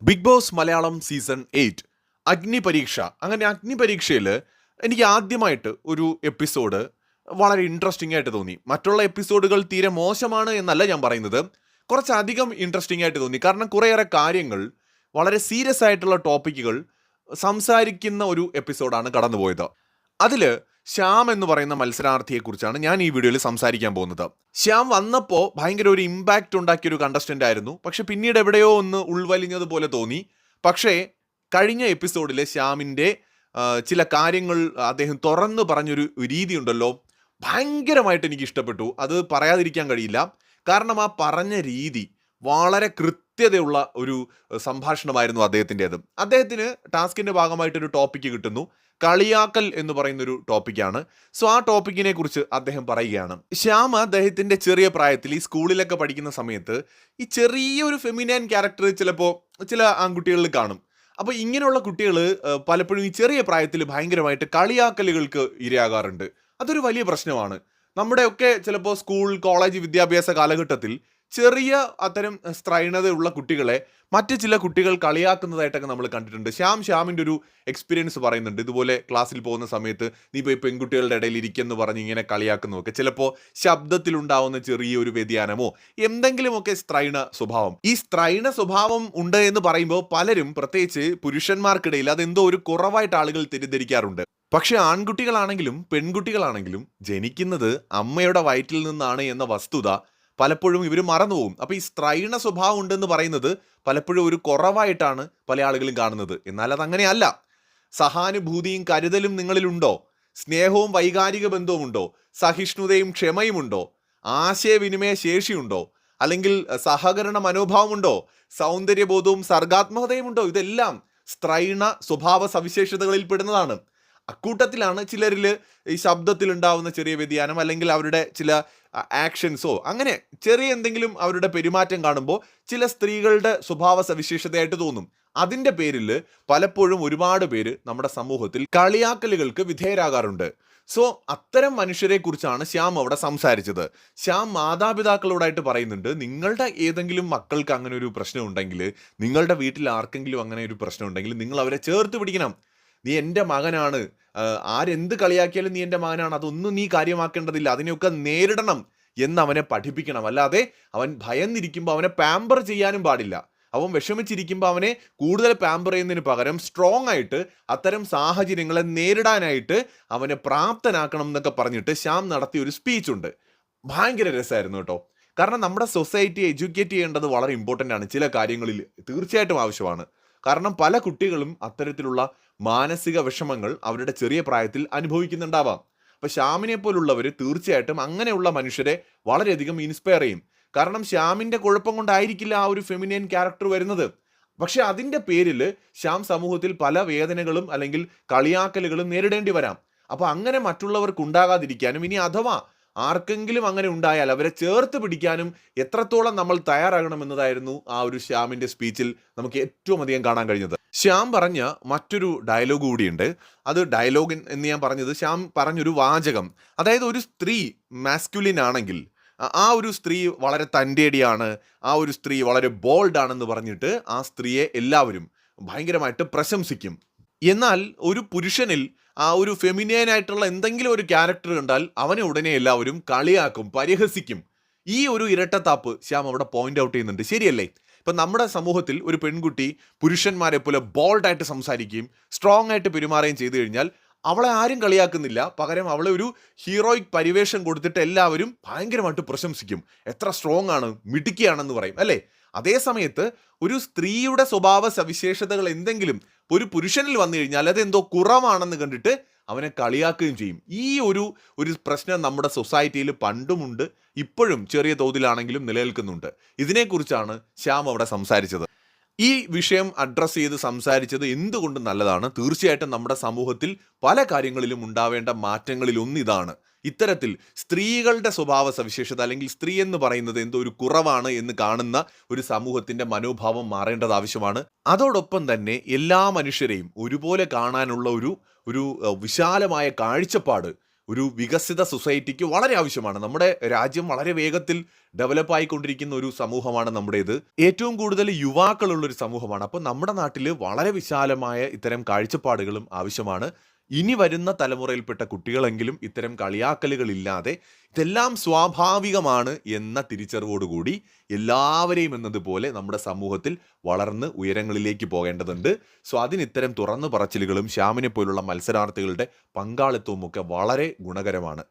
Big Boss Malayalam season 8 Agnipariksha. അങ്ങനെ അഗ്നിപരീക്ഷയിൽ എനിക്ക് ആദ്യമായിട്ട് ഒരു എപ്പിസോഡ് വളരെ ഇൻട്രസ്റ്റിംഗ് ആയിട്ട് തോന്നി. മറ്റുള്ള എപ്പിസോഡുകൾ തീരെ മോശമാണ് എന്നല്ല ഞാൻ പറയുന്നത്. കുറച്ചധികം ഇൻട്രസ്റ്റിംഗ് ആയിട്ട് തോന്നി. കാരണം കുറേയേറെ കാര്യങ്ങൾ, വളരെ സീരിയസ് ആയിട്ടുള്ള ടോപ്പിക്കുകൾ സംസാരിക്കുന്ന ഒരു എപ്പിസോഡാണ് കടന്നുപോയത്. അതിൽ ശ്യാം എന്ന് പറയുന്ന മത്സരാർത്ഥിയെക്കുറിച്ചാണ് ഞാൻ ഈ വീഡിയോയിൽ സംസാരിക്കാൻ പോകുന്നത്. ശ്യാം വന്നപ്പോൾ ഭയങ്കര ഒരു ഇമ്പാക്റ്റ് ഉണ്ടാക്കിയ ഒരു കണ്ടസ്റ്റൻ്റ് ആയിരുന്നു. പക്ഷെ പിന്നീട് എവിടെയോ ഒന്ന് ഉൾവലിഞ്ഞതുപോലെ തോന്നി. പക്ഷേ കഴിഞ്ഞ എപ്പിസോഡിലെ ശ്യാമിൻ്റെ ചില കാര്യങ്ങൾ അദ്ദേഹം തുറന്നു പറഞ്ഞൊരു രീതി ഉണ്ടല്ലോ, ഭയങ്കരമായിട്ട് എനിക്ക് ഇഷ്ടപ്പെട്ടു. അത് പറയാതിരിക്കാൻ കഴിയില്ല. കാരണം ആ പറഞ്ഞ രീതി വളരെ കൃത്യതയുള്ള ഒരു സംഭാഷണമായിരുന്നു അദ്ദേഹത്തിൻ്റെത്. അദ്ദേഹത്തിന് ടാസ്കിൻ്റെ ഭാഗമായിട്ടൊരു ടോപ്പിക്ക് കിട്ടുന്നു. കളിയാക്കൽ എന്ന് പറയുന്നൊരു ടോപ്പിക്കാണ്. സോ ആ ടോപ്പിക്കിനെ കുറിച്ച് അദ്ദേഹം പറയുകയാണ്. ശ്യാം അദ്ദേഹത്തിൻ്റെ ചെറിയ പ്രായത്തിൽ ഈ സ്കൂളിലൊക്കെ പഠിക്കുന്ന സമയത്ത് ഈ ചെറിയൊരു ഫെമിനൈൻ ക്യാരക്ടർ ചിലപ്പോൾ ചില ആൺകുട്ടികളിൽ കാണും. അപ്പോൾ ഇങ്ങനെയുള്ള കുട്ടികൾ പലപ്പോഴും ഈ ചെറിയ പ്രായത്തിൽ ഭയങ്കരമായിട്ട് കളിയാക്കലുകൾക്ക് ഇരയാകാറുണ്ട്. അതൊരു വലിയ പ്രശ്നമാണ്. നമ്മുടെയൊക്കെ ചിലപ്പോൾ സ്കൂൾ, കോളേജ് വിദ്യാഭ്യാസ കാലഘട്ടത്തിൽ ചെറിയ അത്തരം സ്ത്രൈണതയുള്ള കുട്ടികളെ മറ്റ് ചില കുട്ടികൾ കളിയാക്കുന്നതായിട്ടൊക്കെ നമ്മൾ കണ്ടിട്ടുണ്ട്. ശ്യാമിൻ്റെ ഒരു എക്സ്പീരിയൻസ് പറയുന്നുണ്ട്. ഇതുപോലെ ക്ലാസ്സിൽ പോകുന്ന സമയത്ത് നീ പോയി പെൺകുട്ടികളുടെ ഇടയിൽ ഇരിക്കുമെന്ന് പറഞ്ഞ് ഇങ്ങനെ കളിയാക്കുന്നതൊക്കെ, ചിലപ്പോൾ ശബ്ദത്തിലുണ്ടാവുന്ന ചെറിയൊരു വ്യതിയാനമോ എന്തെങ്കിലുമൊക്കെ സ്ത്രൈണ സ്വഭാവം. ഈ സ്ത്രൈണ സ്വഭാവം ഉണ്ട് എന്ന് പറയുമ്പോൾ പലരും, പ്രത്യേകിച്ച് പുരുഷന്മാർക്കിടയിൽ, അതെന്തോ ഒരു കുറവായിട്ട് ആളുകൾ തെറ്റിദ്ധരിക്കാറുണ്ട്. പക്ഷെ ആൺകുട്ടികളാണെങ്കിലും പെൺകുട്ടികളാണെങ്കിലും ജനിക്കുന്നത് അമ്മയുടെ വയറ്റിൽ നിന്നാണ് എന്ന വസ്തുത പലപ്പോഴും ഇവർ മറന്നുപോകും. അപ്പോൾ ഈ സ്ത്രൈണ സ്വഭാവം ഉണ്ടെന്ന് പറയുന്നത് പലപ്പോഴും ഒരു കുറവായിട്ടാണ് പല ആളുകളും കാണുന്നത്. എന്നാൽ അതങ്ങനെയല്ല. സഹാനുഭൂതിയും കരുതലും നിങ്ങളിലുണ്ടോ? സ്നേഹവും വൈകാരിക ബന്ധവും ഉണ്ടോ? സഹിഷ്ണുതയും ക്ഷമയുമുണ്ടോ? ആശയവിനിമയ ശേഷിയുണ്ടോ? അല്ലെങ്കിൽ സഹകരണ മനോഭാവമുണ്ടോ? സൗന്ദര്യബോധവും സർഗാത്മകതയും ഉണ്ടോ? ഇതെല്ലാം സ്ത്രൈണ സ്വഭാവ സവിശേഷതകളിൽ പെടുന്നതാണ്. അക്കൂട്ടത്തിലാണ് ചിലരിൽ ഈ ശബ്ദത്തിലുണ്ടാവുന്ന ചെറിയ വ്യതിയാനം, അല്ലെങ്കിൽ അവരുടെ ചില ആക്ഷൻസോ അങ്ങനെ ചെറിയ എന്തെങ്കിലും അവരുടെ പെരുമാറ്റം കാണുമ്പോൾ ചില സ്ത്രീകളുടെ സ്വഭാവ സവിശേഷതയായിട്ട് തോന്നും. അതിൻ്റെ പേരിൽ പലപ്പോഴും ഒരുപാട് പേര് നമ്മുടെ സമൂഹത്തിൽ കളിയാക്കലുകൾക്ക് വിധേയരാകാറുണ്ട്. സോ അത്തരം മനുഷ്യരെ കുറിച്ചാണ് ശ്യാം അവിടെ സംസാരിച്ചത്. ശ്യാം മാതാപിതാക്കളോടായിട്ട് പറയുന്നുണ്ട്, നിങ്ങളുടെ ഏതെങ്കിലും മക്കൾക്ക് അങ്ങനെ ഒരു പ്രശ്നം ഉണ്ടെങ്കിൽ, നിങ്ങളുടെ വീട്ടിൽ ആർക്കെങ്കിലും അങ്ങനെ ഒരു പ്രശ്നം ഉണ്ടെങ്കിൽ നിങ്ങൾ അവരെ ചേർത്ത് പിടിക്കണം. നീ എൻ്റെ മകനാണ്, ആരെന്ത് കളിയാക്കിയാലും നീ എൻ്റെ മകനാണ്, അതൊന്നും നീ കാര്യമാക്കേണ്ടതില്ല, അതിനെയൊക്കെ നേരിടണം എന്ന് അവനെ പഠിപ്പിക്കണം. അല്ലാതെ അവൻ ഭയന്നിരിക്കുമ്പോൾ അവനെ പാമ്പർ ചെയ്യാനും പാടില്ല. അവൻ വിഷമിച്ചിരിക്കുമ്പോൾ അവനെ കൂടുതൽ പാമ്പർ ചെയ്യുന്നതിന് പകരം സ്ട്രോങ് ആയിട്ട് അത്തരം സാഹചര്യങ്ങളെ നേരിടാനായിട്ട് അവനെ പ്രാപ്തനാക്കണം എന്നൊക്കെ പറഞ്ഞിട്ട് ശ്യാം നടത്തിയ ഒരു സ്പീച്ചുണ്ട്. ഭയങ്കര രസമായിരുന്നു കേട്ടോ. കാരണം നമ്മുടെ സൊസൈറ്റിയെ എഡ്യൂക്കേറ്റ് ചെയ്യേണ്ടത് വളരെ ഇമ്പോർട്ടൻ്റ് ആണ്. ചില കാര്യങ്ങളിൽ തീർച്ചയായിട്ടും ആവശ്യമാണ്. കാരണം പല കുട്ടികളും അത്തരത്തിലുള്ള മാനസിക വിഷമങ്ങൾ അവരുടെ ചെറിയ പ്രായത്തിൽ അനുഭവിക്കുന്നുണ്ടാവാം. അപ്പോൾ ശ്യാമിനെ പോലുള്ളവർ തീർച്ചയായിട്ടും അങ്ങനെയുള്ള മനുഷ്യരെ വളരെയധികം ഇൻസ്പയർ ചെയ്യും. കാരണം ശ്യാമിൻ്റെ കുഴപ്പം കൊണ്ടായിരിക്കില്ല ആ ഒരു ഫെമിനൈൻ ക്യാരക്ടർ വരുന്നത്. പക്ഷെ അതിൻ്റെ പേരിൽ ശ്യാം സമൂഹത്തിൽ പല വേദനകളും അല്ലെങ്കിൽ കളിയാക്കലുകളും നേരിടേണ്ടി വരാം. അപ്പോൾ അങ്ങനെ മറ്റുള്ളവർക്ക് ഉണ്ടാകാതിരിക്കാനും, ഇനി അഥവാ ആർക്കെങ്കിലും അങ്ങനെ ഉണ്ടായാൽ അവരെ ചേർത്ത് പിടിക്കാനും എത്രത്തോളം നമ്മൾ തയ്യാറാകണമെന്നതായിരുന്നു ആ ഒരു ശ്യാമിൻ്റെ സ്പീച്ചിൽ നമുക്ക് ഏറ്റവും അധികം കാണാൻ കഴിഞ്ഞത്. ശ്യാം പറഞ്ഞ മറ്റൊരു ഡയലോഗ് കൂടിയുണ്ട്. അത് ഡയലോഗ് എന്ന് ഞാൻ പറഞ്ഞത്, ശ്യാം പറഞ്ഞൊരു വാചകം, അതായത് ഒരു സ്ത്രീ മാസ്കുലിൻ ആണെങ്കിൽ ആ ഒരു സ്ത്രീ വളരെ തൻ്റേടിയാണ്, ആ ഒരു സ്ത്രീ വളരെ ബോൾഡ് ആണെന്ന് പറഞ്ഞിട്ട് ആ സ്ത്രീയെ എല്ലാവരും ഭയങ്കരമായിട്ട് പ്രശംസിക്കും. എന്നാൽ ഒരു പുരുഷനിൽ ആ ഒരു ഫെമിനൈൻ ആയിട്ടുള്ള എന്തെങ്കിലും ഒരു ക്യാരക്ടർ കണ്ടാൽ അവനെ ഉടനെ എല്ലാവരും കളിയാക്കും, പരിഹസിക്കും. ഈ ഒരു ഇരട്ടത്താപ്പ് ശ്യാം അവിടെ പോയിന്റ് ഔട്ട് ചെയ്യുന്നുണ്ട്. ശരിയല്ലേ? ഇപ്പം നമ്മുടെ സമൂഹത്തിൽ ഒരു പെൺകുട്ടി പുരുഷന്മാരെ പോലെ ബോൾഡായിട്ട് സംസാരിക്കുകയും സ്ട്രോങ് ആയിട്ട് പെരുമാറുകയും ചെയ്തു കഴിഞ്ഞാൽ അവളെ ആരും കളിയാക്കുന്നില്ല. പകരം അവളെ ഒരു ഹീറോയിക് പരിവേഷം കൊടുത്തിട്ട് എല്ലാവരും ഭയങ്കരമായിട്ട് പ്രശംസിക്കും. എത്ര സ്ട്രോങ് ആണ്, മിടുക്കിയാണെന്ന് പറയും, അല്ലേ? അതേ സമയത്ത് ഒരു സ്ത്രീയുടെ സ്വഭാവ സവിശേഷതകൾ എന്തെങ്കിലും ഒരു പുരുഷനിൽ വന്നു കഴിഞ്ഞാൽ അതെന്തോ കുറവാണെന്ന് കണ്ടിട്ട് അവനെ കളിയാക്കുകയും ചെയ്യും. ഈ ഒരു പ്രശ്നം നമ്മുടെ സൊസൈറ്റിയിൽ പണ്ടുമുണ്ട്, ഇപ്പോഴും ചെറിയ തോതിലാണെങ്കിലും നിലനിൽക്കുന്നുണ്ട്. ഇതിനെക്കുറിച്ചാണ് ശ്യാം അവിടെ സംസാരിച്ചത്. ഈ വിഷയം അഡ്രസ്സ് ചെയ്ത് സംസാരിച്ചത് എന്തുകൊണ്ടും നല്ലതാണ്. തീർച്ചയായിട്ടും നമ്മുടെ സമൂഹത്തിൽ പല കാര്യങ്ങളിലും ഉണ്ടാവേണ്ട മാറ്റങ്ങളിൽ ഒന്നിതാണ്. ഇത്തരത്തിൽ സ്ത്രീകളുടെ സ്വഭാവ സവിശേഷത, അല്ലെങ്കിൽ സ്ത്രീ എന്ന് പറയുന്നത് എന്തോ ഒരു കുറവാണ് എന്ന് കാണുന്ന ഒരു സമൂഹത്തിൻ്റെ മനോഭാവം മാറേണ്ടത് ആവശ്യമാണ്. അതോടൊപ്പം തന്നെ എല്ലാ മനുഷ്യരെയും ഒരുപോലെ കാണാനുള്ള ഒരു വിശാലമായ കാഴ്ചപ്പാട് ഒരു വികസിത സൊസൈറ്റിക്ക് വളരെ ആവശ്യമാണ്. നമ്മുടെ രാജ്യം വളരെ വേഗത്തിൽ ഡെവലപ്പ് ആയിക്കൊണ്ടിരിക്കുന്ന ഒരു സമൂഹമാണ് നമ്മുടേത്. ഏറ്റവും കൂടുതൽ യുവാക്കളുള്ളൊരു സമൂഹമാണ്. അപ്പോൾ നമ്മുടെ നാട്ടിൽ വളരെ വിശാലമായ ഇത്തരം കാഴ്ചപ്പാടുകളും ആവശ്യമാണ്. ഇനി വരുന്ന തലമുറയിൽപ്പെട്ട കുട്ടികളെങ്കിലും ഇത്തരം കളിയാക്കലുകളില്ലാതെ ഇതെല്ലാം സ്വാഭാവികമാണ് എന്ന തിരിച്ചറിവോടുകൂടി എല്ലാവരെയും എന്നതുപോലെ നമ്മുടെ സമൂഹത്തിൽ വളർന്ന് ഉയരങ്ങളിലേക്ക് പോകേണ്ടതുണ്ട്. സോ അതിന് ഇത്തരം തുറന്നു പറച്ചിലുകളും ശ്യാമിനെ പോലുള്ള മത്സരാർത്ഥികളുടെ പങ്കാളിത്തവും ഒക്കെ വളരെ ഗുണകരമാണ്.